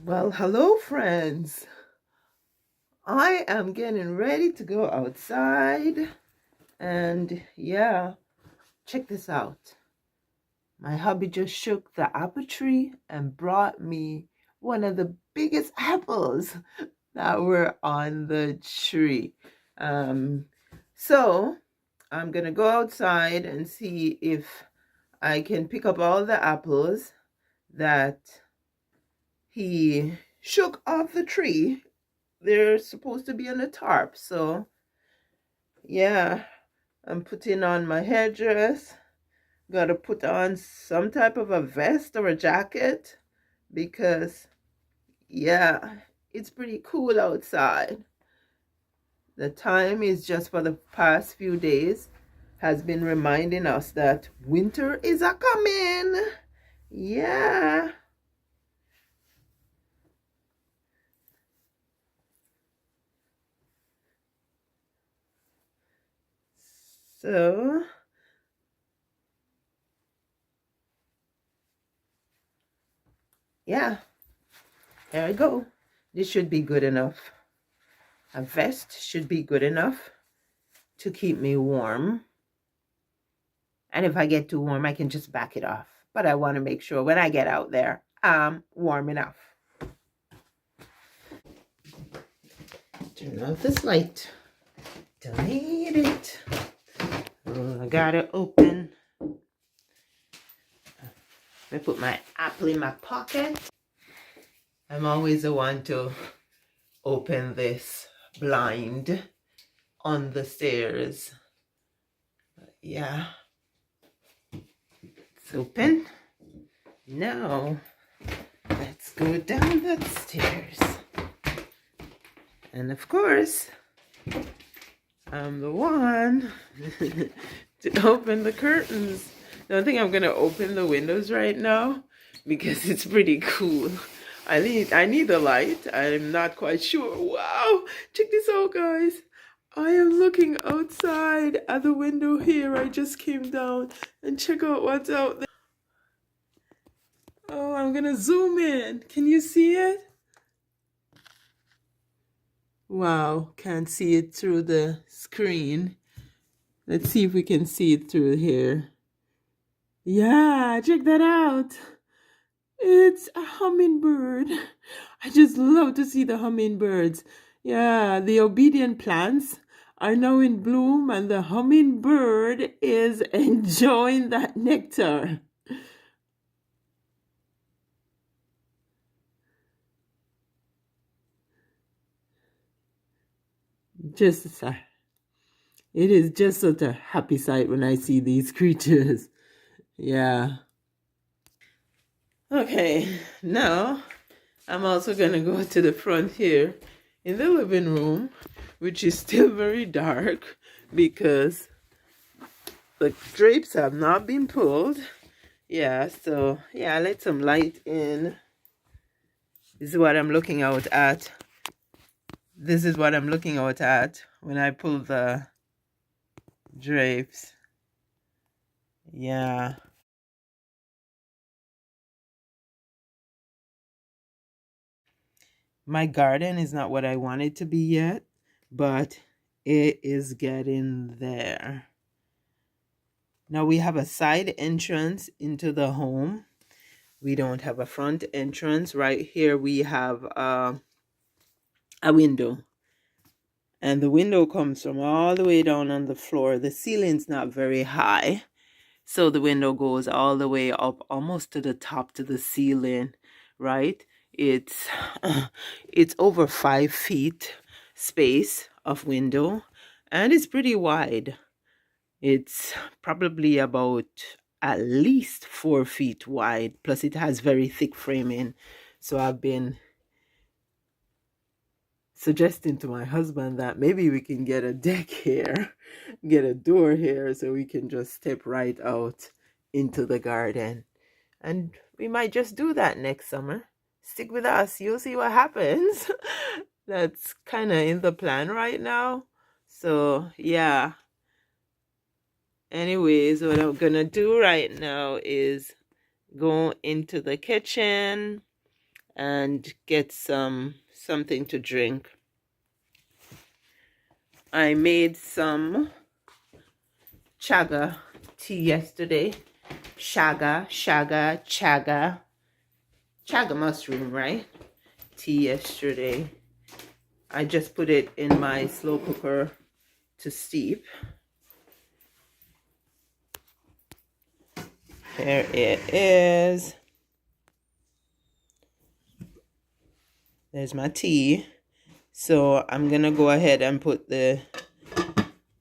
Well, hello, friends. I am getting ready to go outside. And yeah, check this out. My hubby just shook the apple tree and brought me one of the biggest apples that were on the tree. Um, so I'm going to go outside and see if I can pick up all the apples that he shook off the tree. They're supposed to be on the tarp. So, yeah, I'm putting on my headdress. Gotta put on some type of a vest or a jacket because, yeah, it's pretty cool outside. The time is just for the past few days has been reminding us that winter is a coming. Yeah. So, yeah, there I go. This should be good enough. A vest should be good enough to keep me warm. And if I get too warm, I can just back it off. But I want to make sure when I get out there, I'm warm enough. Turn off this light. Don't need it. Oh, I got it open. I put my apple in my pocket. I'm always the one to open this blind on the stairs. Yeah. It's open. Now, let's go down the stairs. And of course, I'm the one to open the curtains. I don't think I'm gonna open the windows right now because it's pretty cool. I need the light. I'm not quite sure. Wow, check this out, guys. I am looking outside at the window here. I just came down and check out what's out there. Oh, I'm gonna zoom in. Can you see it? Wow, can't see it through the screen. Let's see if we can see it through here. Yeah, check that out. It's a hummingbird. I just love to see the hummingbirds. Yeah, the obedient plants are now in bloom and the hummingbird is enjoying that nectar. Just it is just such a happy sight when I see these creatures. Yeah. Okay, now I'm also going to go to the front here in the living room, which is still very dark because the drapes have not been pulled. Yeah, so yeah, I let some light in. This is what I'm looking out at. This is what I'm looking out at when I pull the drapes. Yeah. My garden is not what I want it to be yet, but it is getting there. Now we have a side entrance into the home. We don't have a front entrance. Right here we have a window. And the window comes from all the way down on the floor. The ceiling's not very high. So the window goes all the way up almost to the top to the ceiling, right? It's it's over 5 feet space of window and it's pretty wide. It's probably about at least 4 feet wide. Plus it has very thick framing. So I've been suggesting to my husband that maybe we can get a deck here, get a door here so we can just step right out into the garden. And we might just do that next summer. Stick with us, you'll see what happens. That's kind of in the plan right now. So, yeah. Anyways, what I'm gonna do right now is go into the kitchen and get something to drink. I made some chaga tea yesterday. Chaga mushroom, right? Tea yesterday. I just put it in my slow cooker to steep. Here it is. There's my tea. So I'm gonna go ahead and put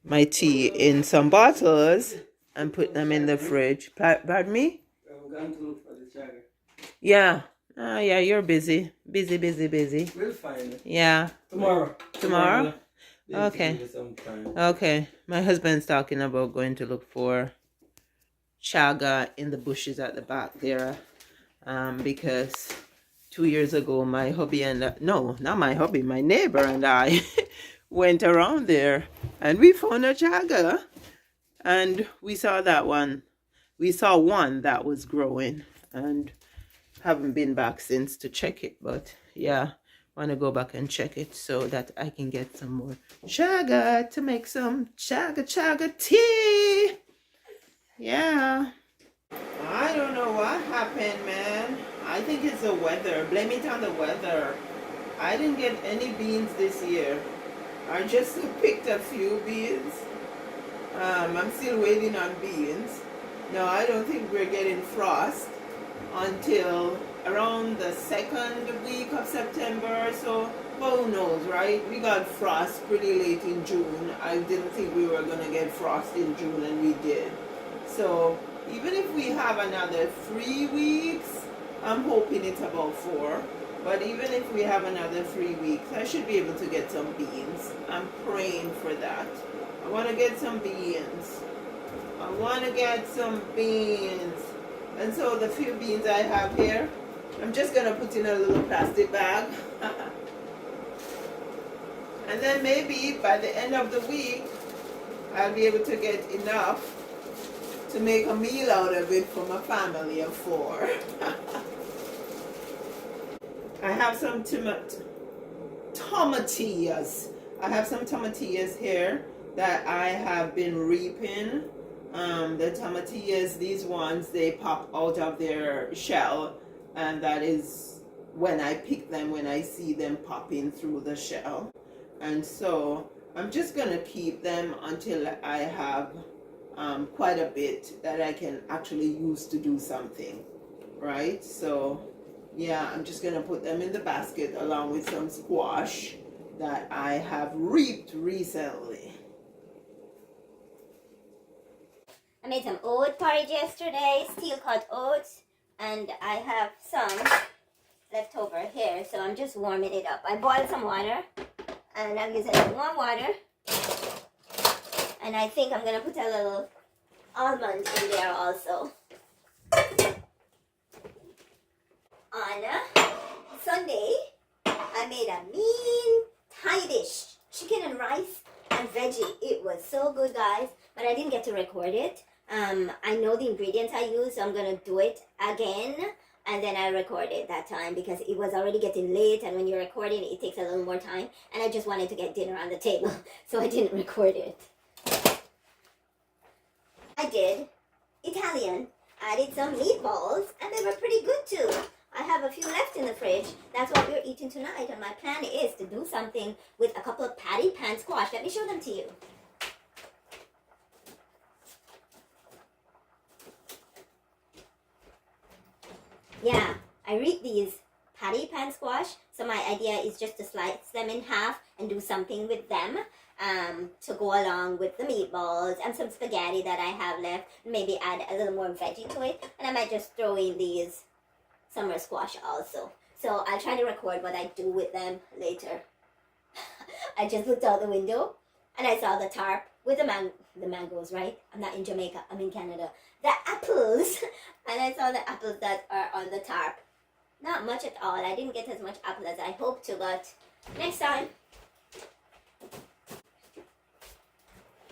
my tea in some bottles and put them in the fridge. Pardon me? I'm going to look for the Chaga. Yeah. Oh, yeah, you're busy. Busy. We'll find it. Yeah. Tomorrow? Okay. Okay. My husband's talking about going to look for chaga in the bushes at the back there. Because 2 years ago, my hubby and no, not my hubby, my neighbor and I went around there and we found a chaga, and we saw that one. We saw one that was growing and haven't been back since to check it, but yeah, want to go back and check it so that I can get some more chaga to make some chaga tea. Yeah. I don't know what happened, man. I think it's the weather. Blame it on the weather. I didn't get any beans this year. I just picked a few beans. I'm still waiting on beans. No, I don't think we're getting frost until around the second week of September. So who knows, right? We got frost pretty late in June. I didn't think we were going to get frost in June, and we did. So even if we have another 3 weeks, I'm hoping it's about 4. But even if we have another 3 weeks, I should be able to get some beans. I'm praying for that. I want to get some beans. I want to get some beans. And so the few beans I have here, I'm just going to put in a little plastic bag. And then maybe by the end of the week, I'll be able to get enough to make a meal out of it for my family of 4. I have some tomatillas. I have some tomatillas here that I have been reaping. The tomatillas, these ones, they pop out of their shell, and that is when I pick them, when I see them popping through the shell. And so I'm just gonna keep them until I have quite a bit that I can actually use to do something, right? So yeah, I'm just gonna put them in the basket along with some squash that I have reaped recently. I made some oat porridge yesterday, steel cut oats, and I have some left over here, so I'm just warming it up. I boiled some water, and I'm using warm water, and I think I'm gonna put a little almond in there also. On Sunday, I made a mean Thai dish, chicken and rice and veggie. It was so good, guys, but I didn't get to record it. I know the ingredients I used, so I'm gonna do it again, and then I record it that time because it was already getting late, and when you're recording it takes a little more time, and I just wanted to get dinner on the table, so I didn't record it. I did Italian, added some meatballs, and they were pretty good too. I have a few left in the fridge. That's what we're eating tonight, and my plan is to do something with a couple of patty pan squash. Let me show them to you. Yeah, I read these patty pan squash, so my idea is just to slice them in half and do something with them to go along with the meatballs and some spaghetti that I have left. Maybe add a little more veggie to it, and I might just throw in these summer squash also. So I'll try to record what I do with them later. I just looked out the window and I saw the tarp with the mangoes, right? I'm not in Jamaica, I'm in Canada. The apples, and I saw the apples that are on the tarp. Not much at all. I didn't get as much apple as I hoped to, but next time.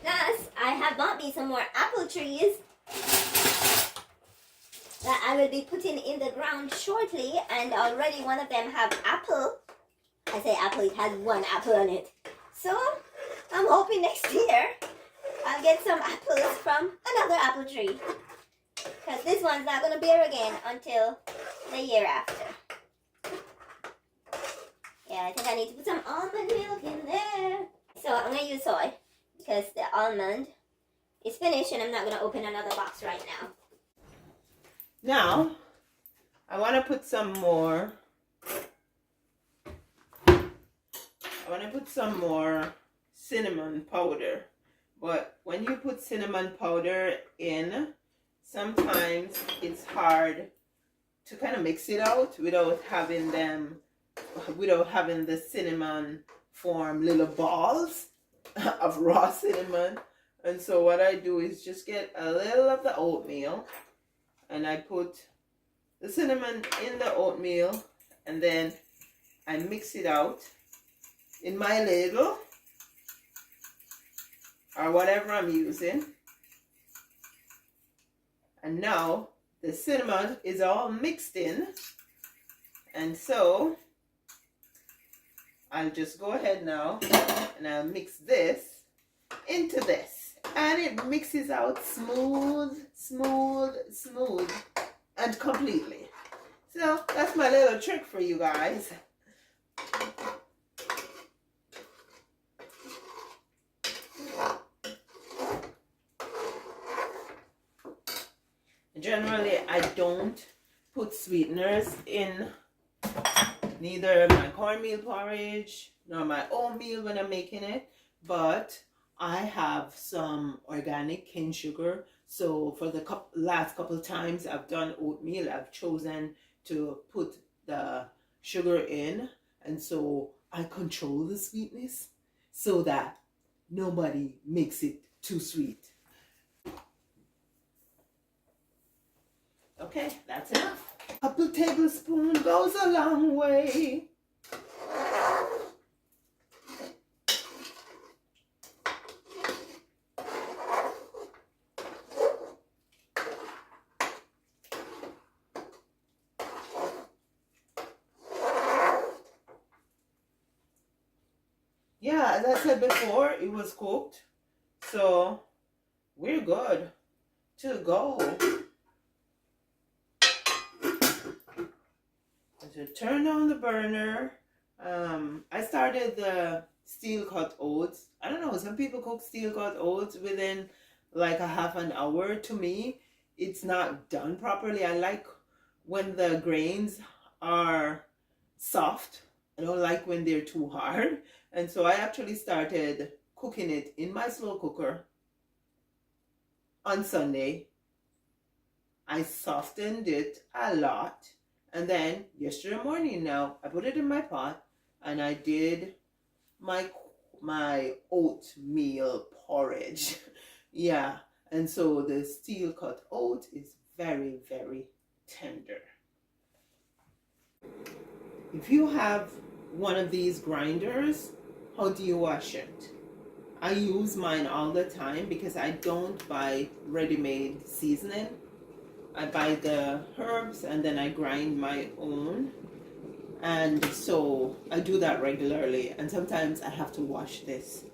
Plus, I have bought me some more apple trees. that I will be putting in the ground shortly, and already one of them have apple. I say apple, it has one apple on it. So I'm hoping next year I'll get some apples from another apple tree, because this one's not going to bear again until the year after. Yeah, I think I need to put some almond milk in there. So I'm going to use soy because the almond is finished, and I'm not going to open another box right now. Now, I want to put some more cinnamon powder. But when you put cinnamon powder in, sometimes it's hard to kind of mix it out without having the cinnamon form little balls of raw cinnamon. And so what I do is just get a little of the oatmeal, and I put the cinnamon in the oatmeal, and then I mix it out in my ladle or whatever I'm using. And now the cinnamon is all mixed in, and so I'll just go ahead now and I'll mix this into this, and it mixes out smooth and completely. So that's my little trick for you guys. Generally, I don't put sweeteners in neither my cornmeal porridge nor my oatmeal when I'm making it, but I have some organic cane sugar. So for the last couple times I've done oatmeal, I've chosen to put the sugar in, and so I control the sweetness so that nobody makes it too sweet. Okay, that's enough. A couple tablespoons goes a long way. Yeah, as I said before, it was cooked, so we're good to go. To turn on the burner, I started the steel cut oats. I don't know, some people cook steel cut oats within like a half an hour. To me, it's not done properly. I like when the grains are soft. I don't like when they're too hard. And so I actually started cooking it in my slow cooker on Sunday. I softened it a lot. And then yesterday morning now, I put it in my pot and I did my oatmeal porridge. Yeah, and so the steel cut oat is very, very tender. If you have one of these grinders, how do you wash it? I use mine all the time because I don't buy ready-made seasoning. I buy the herbs and then I grind my own, and so I do that regularly, and sometimes I have to wash this,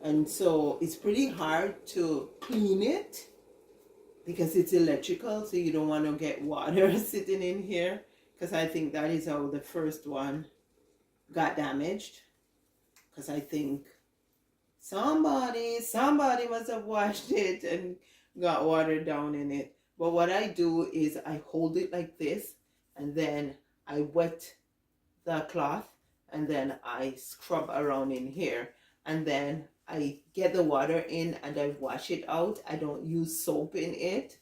and so it's pretty hard to clean it because it's electrical, so you don't want to get water sitting in here, because I think that is how the first one got damaged, because I think somebody must have washed it and got water down in it. But what I do is I hold it like this, and then I wet the cloth, and then I scrub around in here, and then I get the water in and I wash it out. I don't use soap in it,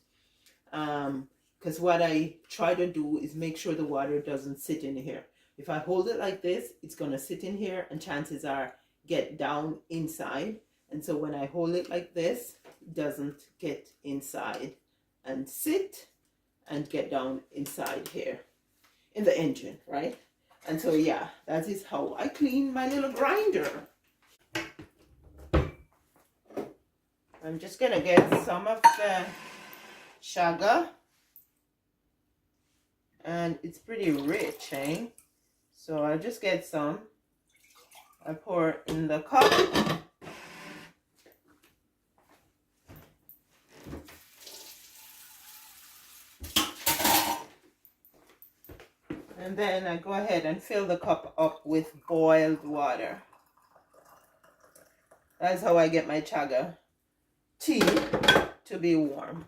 because what I try to do is make sure the water doesn't sit in here. If I hold it like this, it's going to sit in here and chances are get down inside. And so when I hold it like this, it doesn't get inside and sit and get down inside here in the engine, right? And so yeah, that is how I clean my little grinder. I'm just gonna get some of the Chaga and it's pretty rich, eh? So I'll just get some. I pour in the cup. And then I go ahead and fill the cup up with boiled water. That's how I get my chaga tea to be warm.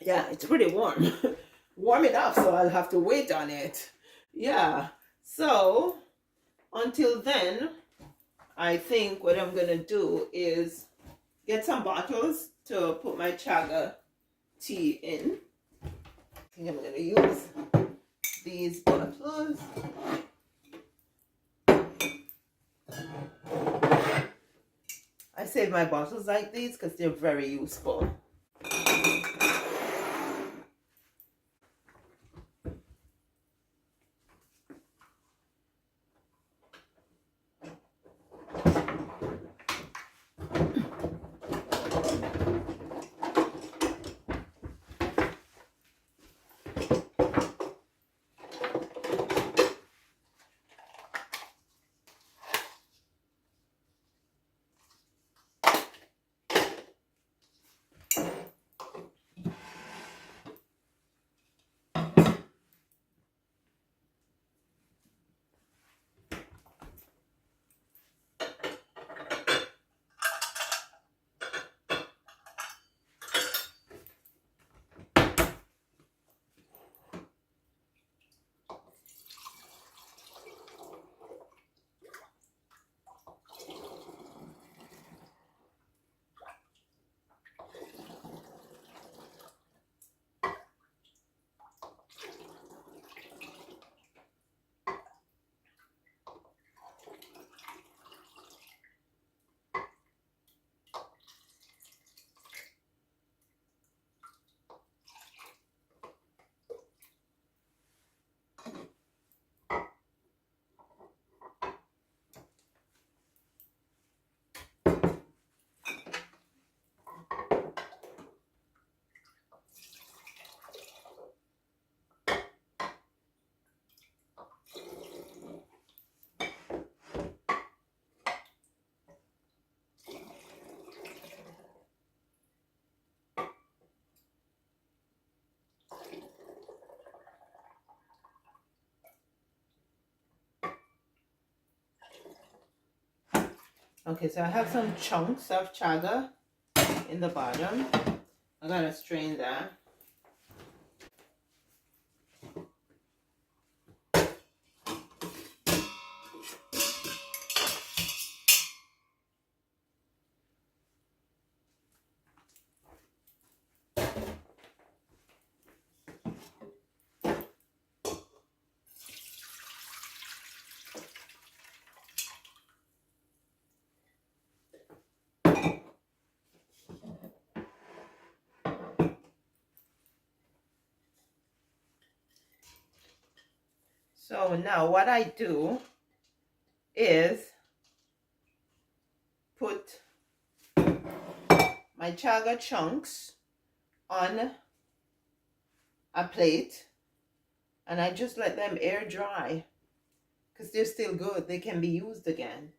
Yeah, it's pretty warm. Warm enough, so I'll have to wait on it. Yeah, so until then, I think what I'm gonna do is get some bottles to put my chaga tea in. I think I'm gonna use these bottles. I save my bottles like these because they're very useful. Okay, so I have some chunks of chaga in the bottom. I gotta strain that. So now what I do is put my chaga chunks on a plate and I just let them air dry because they're still good. They can be used again.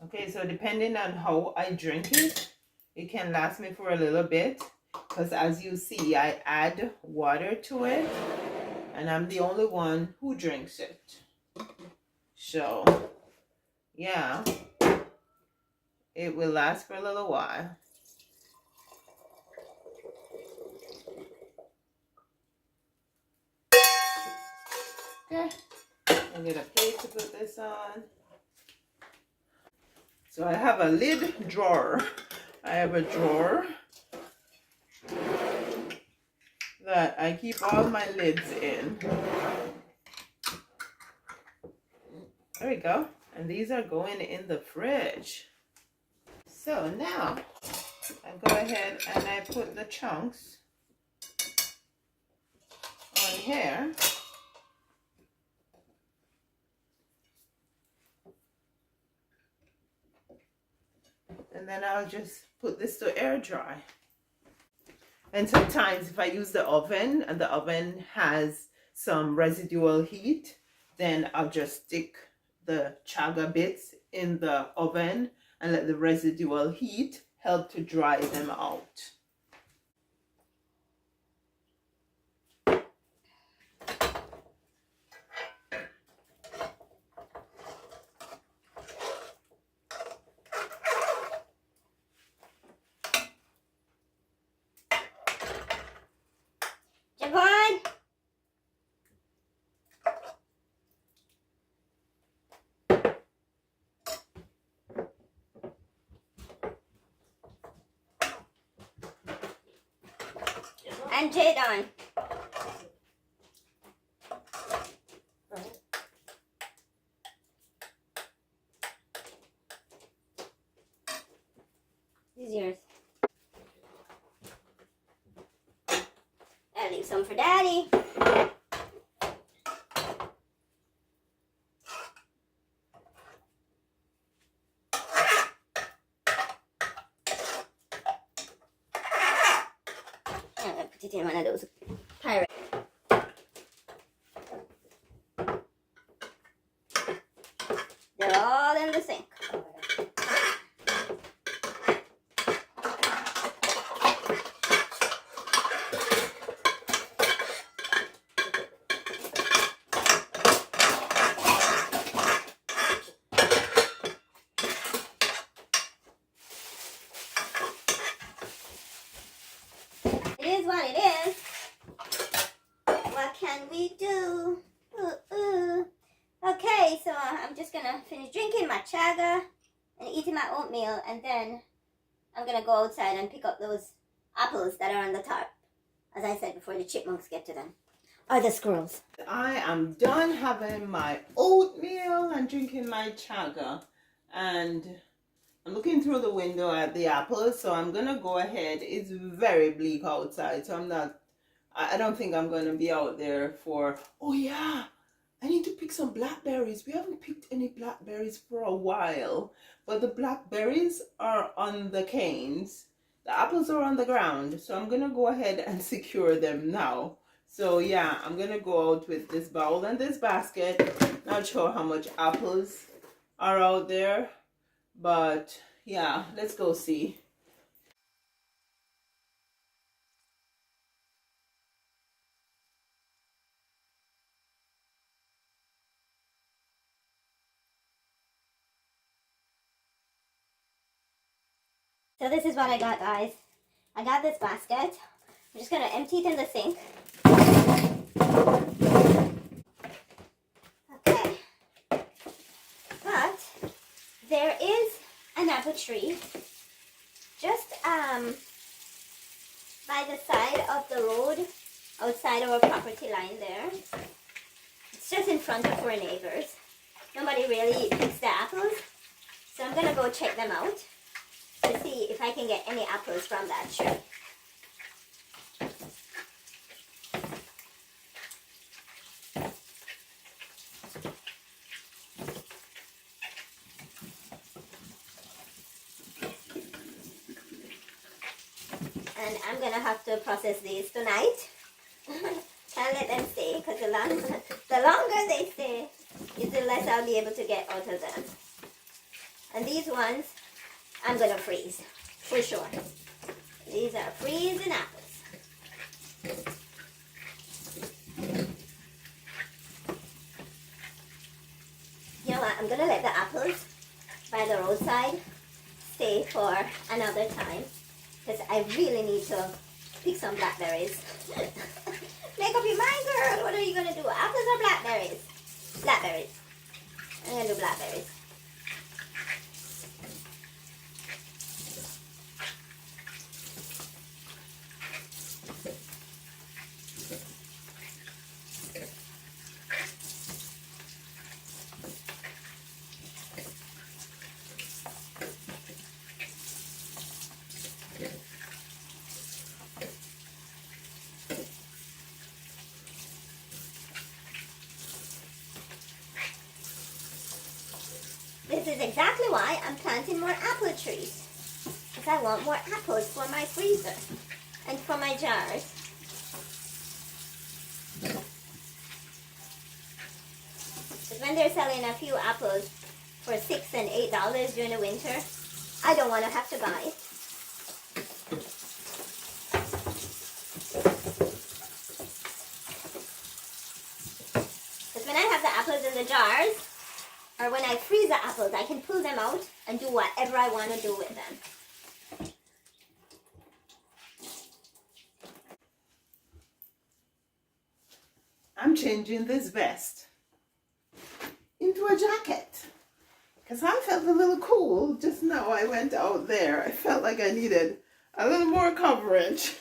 Okay, so depending on how I drink it, it can last me for a little bit because as you see, I add water to it and I'm the only one who drinks it. So, yeah, it will last for a little while. Okay, I'll get a plate to put this on. So I have a lid drawer. I have a drawer that I keep all my lids in. There we go. And these are going in the fridge. So now I go ahead and I put the chunks on here. And then I'll just put this to air dry. And sometimes if I use the oven and the oven has some residual heat, then I'll just stick the chaga bits in the oven and let the residual heat help to dry them out. Javon! And Jadon. This is yours. I'll leave some for Daddy. I'm gonna put it in one of those pirates. They're all in the sink. It is what it is. What can we do? Okay, so I'm just gonna finish drinking my chaga and eating my oatmeal, and then I'm gonna go outside and pick up those apples that are on the top. As I said before, the chipmunks get to them. Or the squirrels. I am done having my oatmeal and drinking my chaga. And I'm looking through the window at the apples, so I'm gonna go ahead. It's very bleak outside, so I don't think I'm gonna be out there for, oh yeah, I need to pick some blackberries. We haven't picked any blackberries for a while, but the blackberries are on the canes. The apples are on the ground, so I'm gonna go ahead and secure them now. So yeah, I'm gonna go out with this bowl and this basket. Not sure how much apples are out there, but yeah, let's go see. So this is what I got, guys. I got this basket. I'm just gonna empty it in the sink. Okay. But there is an apple tree just by the side of the road, outside our property line there. It's just in front of our neighbors. Nobody really picks the apples, so I'm gonna go check them out to see if I can get any apples from that tree. And I'm gonna have to process these tonight. Can't let them stay, because the longer they stay, the less I'll be able to get out of them. And these ones, I'm gonna freeze, for sure. These are freezing apples. You know what, I'm gonna let the apples by the roadside stay for another time, because I really need to pick some blackberries. Make up your mind, girl. What are you gonna do? Apples or blackberries? Blackberries. I'm gonna do blackberries. This is exactly why I'm planting more apple trees. Because I want more apples for my freezer and for my jars. Because when they're selling a few apples for $6 and $8 during the winter, I don't want to have to buy it. Because when I have the apples in the jars, or when I freeze the apples, I can pull them out and do whatever I want to do with them. I'm changing this vest into a jacket because I felt a little cool just now. I went out there. I felt like I needed a little more coverage.